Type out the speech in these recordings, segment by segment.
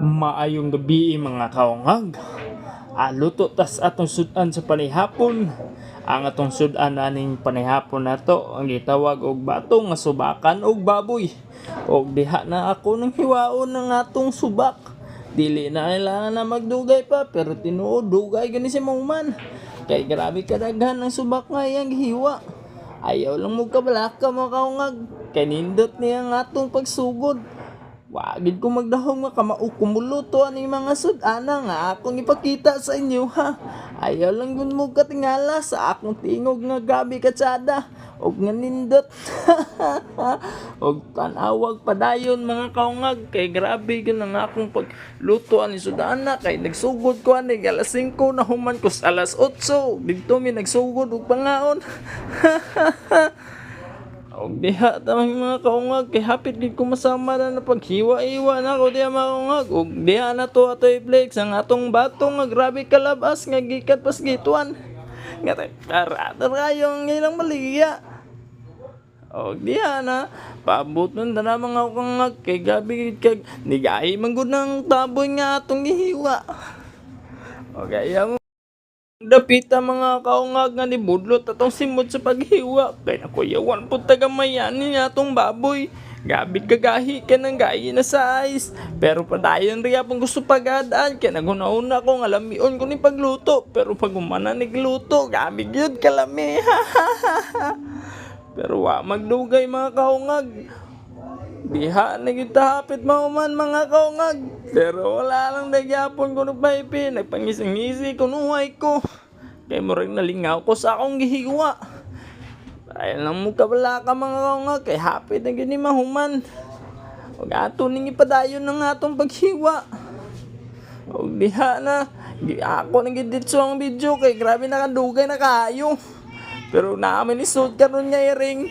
Maayong gabi mga kaungag. Luto tas atong sudan sa panihapon. Ang atong sudan aning panihapon nato ang gitawag og batong nga subakan og baboy. Og diha na ako nang hiwaon ng atong subak. Dili na kailangan na magdugay pa pero tinuod dugay gani si Mongman. Kay grabe kadaghan ang subak nga iyang gihiwa. Ayaw lang mo kabalaka mga kaungag. Kay nindot niya ang atong pagsugod. Wagid ko magdahong nga kamao kumuluto ani mga sudana nga akong ipakita sa inyo ha. Ayaw lang gun mo katingala sa akong tingog nga gabi katsada og nga nindot. Og tanawag padayon mga kaungag kay grabe gyud ang akong pagluto ani sudana kay nagsugod ko ani alas 5 na human ko sa alas 8 didto mi nagsugod og pangaon. Og diha tamang mga kaungag kay hapit gid ko masama na paghiwa-iwa na ko diha mga kaungag og diha na to ato i-flex ang atong batong nga grabe kalabas nga gikat pas gituan nga kayo ang ilang maliya. Og diha na paabot nun na mga kaungag kay gabi kag nigay man gud ng taboy nga atong gihiwa. Og ayaw dapita mga kaungag nga nibudlot atong simot sa paghiwa kay nakuyawan po tagamayan niya atong baboy. Gabi kagahi ka ng gayi na sa ice pero padayon riya pong gusto pagadaan kay naguna-una ko nga lamion ko ni pagluto pero pag umana nigluto gabi gyud kalami. Pero wa magdugay mga kaungag. Diha na kita hapit mauman mga kaungag. Pero wala lang nagyapon ko ng paipi. Nagpangising-ngisi ko nuhay ko. Kaya mo rin nalingaw ko sa akong gihiwa. Dahil lang mo kabala ka mga kaungag. Kaya hapit na gini mahuman. Huwag ato ning ipadayon ng atong paghiwa. Huwag diha na. Ako nang giditso ang video. Kaya grabe nakadugay na kayo. Pero namin isod ka nun niya ring.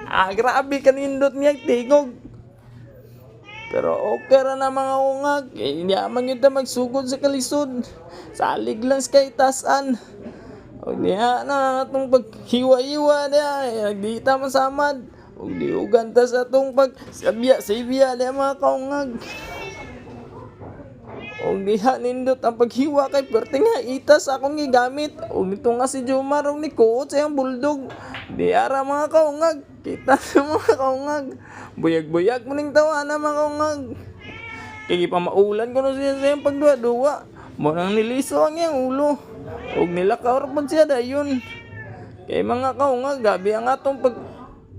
Grabe kanindot niya tingog. Pero okay ra na mga ungag. Hindi man yun na magsugod sa kalisod. Salig lang sa kay tasan. O niya na itong paghiwa-hiwa niya. Di tama samad. O di uganta sa itong pagsabya-sabya niya mga kaungag. O diha nindot ang paghiwa kay perting nga itas akong gigamit. O nito nga si Jomar o ni Kuot sa yung bulldog. Di ara mga kaungag. Kita sa mga kaungag. Buyag-buyag mo ning tawa na mga kaungag. Kaya pamaulan ko na siya sa yung pagduwa-duwa. Munang niliso ang iyang ulo. Huwag nila kaurapon siya dayon. Kaya mga kaungag, gabi ang atong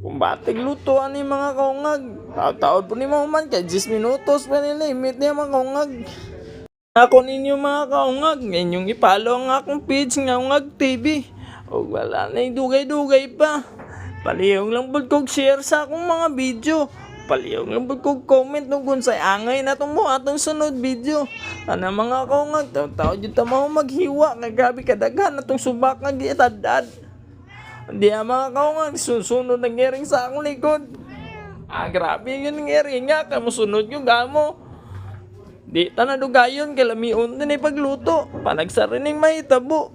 kumbatig lutoan ni mga kaungag. Taon-taon po ni Mahuman kaya 10 minutos pa nilimit niya mga kaungag. Ako ninyo mga kaungag, ngayon ipalo ang akong page nga Ungag TV. O wala na yung dugay-dugay pa. Palihog lang po kong share sa akong mga video. Palihog lang po kong comment nung kung say angay na itong mo atong sunod video. Ano mga kaungag, taon-taon dyan tamaw maghiwa. Nagabi kadaghan na itong subak nga giatadad. Hindi mga kaungag, susunod na ngering sa akong likod. Grabe yun ngering nga, kamusunod yung gamo. Di tanadugayon kay lamion din ay pagluto. Panagsarining mahitabo.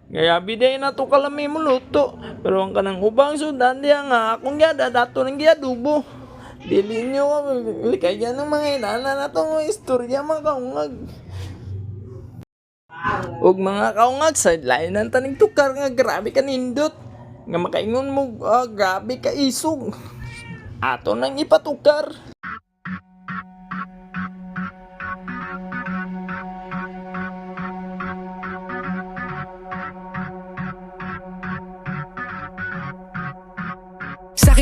Kaya biday na to kalami mo luto. Pero ang kanang ubang sudan diya nga akong yada dato ng giadubo. Dili nyo likaya ng mga inana na itong istorya mga kaungag. Ug mga kaungag sideline ng taning tukar nga grabe ka nindot. Nga makaingon mo grabe ka isog. Ato nang ipatukar.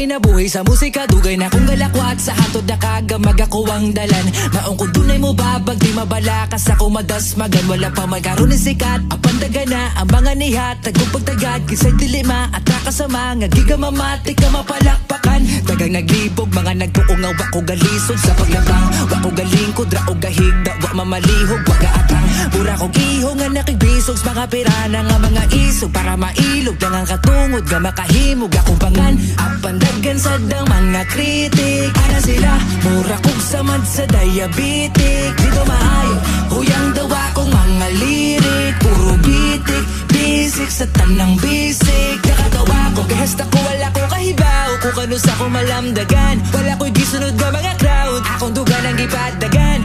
Kinabuhi sa musika, dugay na kong galakwat sa hatod na kagamag ako ang dalan. Maong kung dunay mo babag, di mabalakas ako madasmagan. Wala pa magkaroon ng sikat, apandaga na ang mga nihat. Tagong pagtagad, kisay dilima at nakasama. Nga gigamamatik ka mapalakpakan. Tagang naglibog, mga nagtuungaw ako galisod sa paglabang. Wako galingkod, rao gahigda, wa mamalihog, waga atang. Pura kong iho nga nakibisogs, mga pirana nga mga isog. Para mailog lang ang katungod, nga makahimog akong pangan. Apandagan sa dang mga kritik. Ana sila, mura kong samad sa diabetic. Dito maayo, huyang dawa kong mga lirik. Puro bitik, bisik sa tanang bisik. Nakatawa ko, kahasta ko wala ko kahibaw. Kung kanus ako malamdagan, wala ko'y gisunod na mga crowd. Akong dugan ang ipadagan.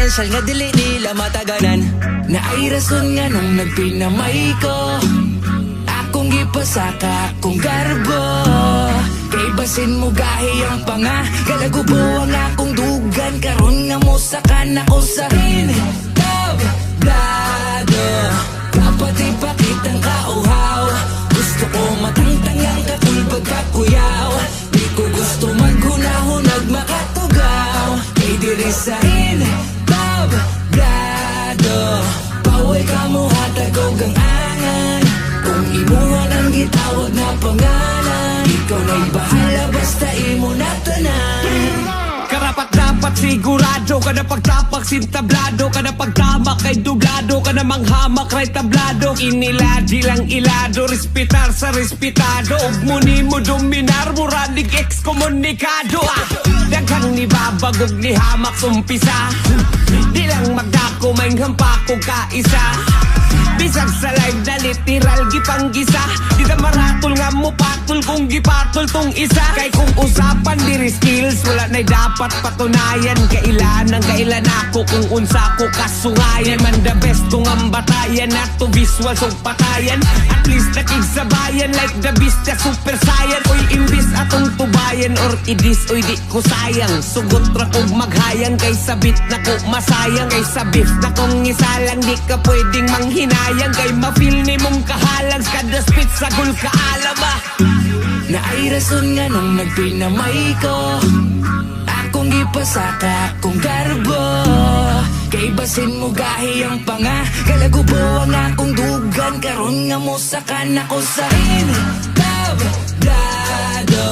potential nga dili nila mataganan. Na ay rason nga nung nagpinamay ko, akong gipasaka akong garbo. Kay basin mo gahi ang panga, kalagubo ang akong dugan. Karon nga mo sakan ako sa tablado. Dapat ipakitang kauhaw, gusto ko matangtang ang kakulbag kakuyaw. Di ko gusto maghunahunag makatugaw. Kay diri sa tablado, paway ka mo hatagog ang angan. Kung imuhan ang gitawag na pangalan, ikaw na'y bahala basta imo na tanan. Karapat dapat sigurado ka na pagtapak sintablado ka na pagtamak kay dublado ka na manghamak kay tablado. Iniladji lang ilado, respetar sa respetado. Ug muni mo dominar, muranig ekskomunikado. Daghang ni babagog ni hamak sumpisa, di lang magdako may hampako ka isa. Bisag sa live na literal gipanggisa, di na maratol nga mo patol kung gipatol tong isa. Kay kung usapan diri skills, wala na'y dapat patunayan. Kailan ako kung unsa ko kasungayan. Man the best kung ang batayan at to visual so patayan. At least nakigsabayan like the beast na super saiyan. Oy imbis atong tubayan or idis oy di ko sayang. Sugot ra kog maghayang kay sabit na ko masayang. Kay sa beef na kong isalang di ka pwedeng manghinayang. Kay ma-feel ni mong kahalang kada spit sa gul kaalaba. Na ay rason nga nung nagpinamay ko, akong gipasaka akong garbo. Kay basin mo gahi ang panga, kalagubo ang akong dugan. Karon nga mo sakan ako sa tablado.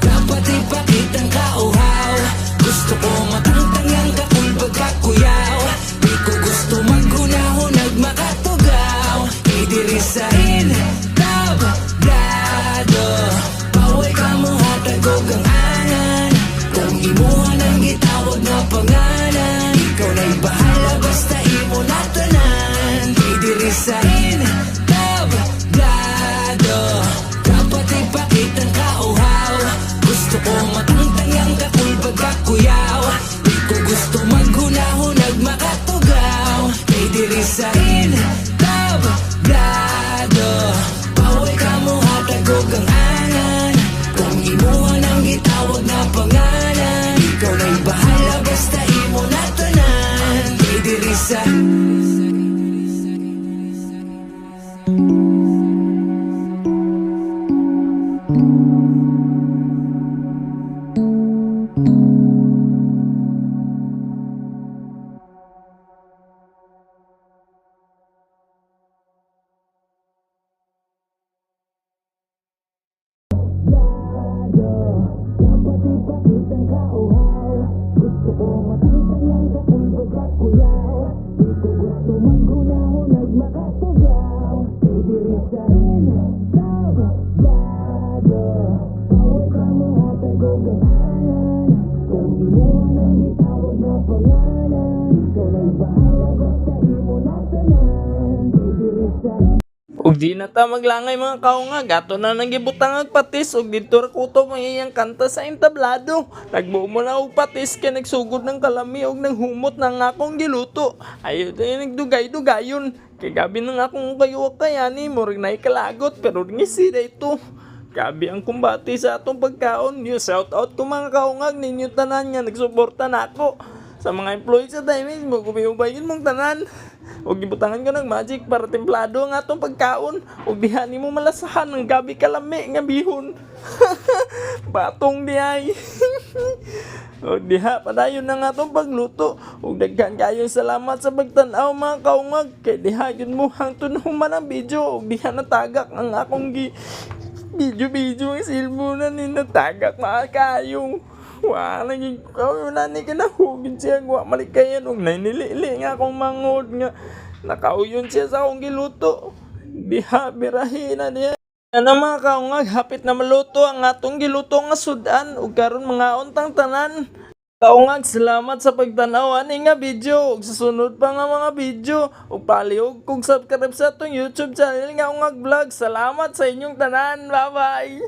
Dapat ipakitang kauhaw, gusto ko matangtang ang kakulbag kakuyaw. Di ko gusto maghunahunag makatugaw. Kay diri sa tablado, paway ka mo hatagog ang angan. Kung imuhan ang gitawag na pangalan, ikaw na'y bahala basta imo na tanan. Kay diri sa tablado, dapat ipakitang kauhaw, gusto ko matangtang ang kakulbag kakuyaw. Di ko gusto maghunahunag makatugaw. Kay diri sa tablado, paway ka mo hatagog ang angan. Kung imuhan ang gitawag na pangalan, ikaw na'y bahala basta imo na tanan. Kay diri sa ug di na ta maglangay mga kaungag, ato na nagibutang ang patis ug dito ra kuto mayayang kanta sa entablado. Nagbuo mo na og patis kay nagsugod ng kalami ug naghumot ng akong giluto. Ayo tayo nagdugay-dugayon. Kay gabi nang akong kayuwak kayani mo ring naikalagot pero ngisida ito. Gabi ang kumbati sa atong pagkaon. Yo shout out ko mga kaungag ninyo tanan nga nagsuporta nako. Sa mga employees sa Diamond mo gumiubayin mong tanan. Huwag gibutangan ka ng magic para templado ang atong pagkaon. Huwag diha ni mo malasahan ng gabi kalami nga bihon. Batong dihay. Huwag diha padayon ng atong pagluto. Huwag daghan kayong salamat sa pagtanaw mga kaungag. Kay diha yun mo hangtod human ang video. Huwag diha natagak ang akong video ang silbunan ni natagak mga kayong. Wala wala ni kinahugin siya wa malikayan og nainilili nga akong mangod nga nakauyon siya sa akong giluto. Diha birahin na niya. Ano mga kaungag, hapit na maluto ang atong giluto nga sudan ug karon mga untang tanan. Kaungag, salamat sa pagtanaw ani nga video ug sa sunod pa nga mga video ug palihog kung subscribe sa atong YouTube channel nga Ungag Vlog. Salamat sa inyong tanan. Bye-bye.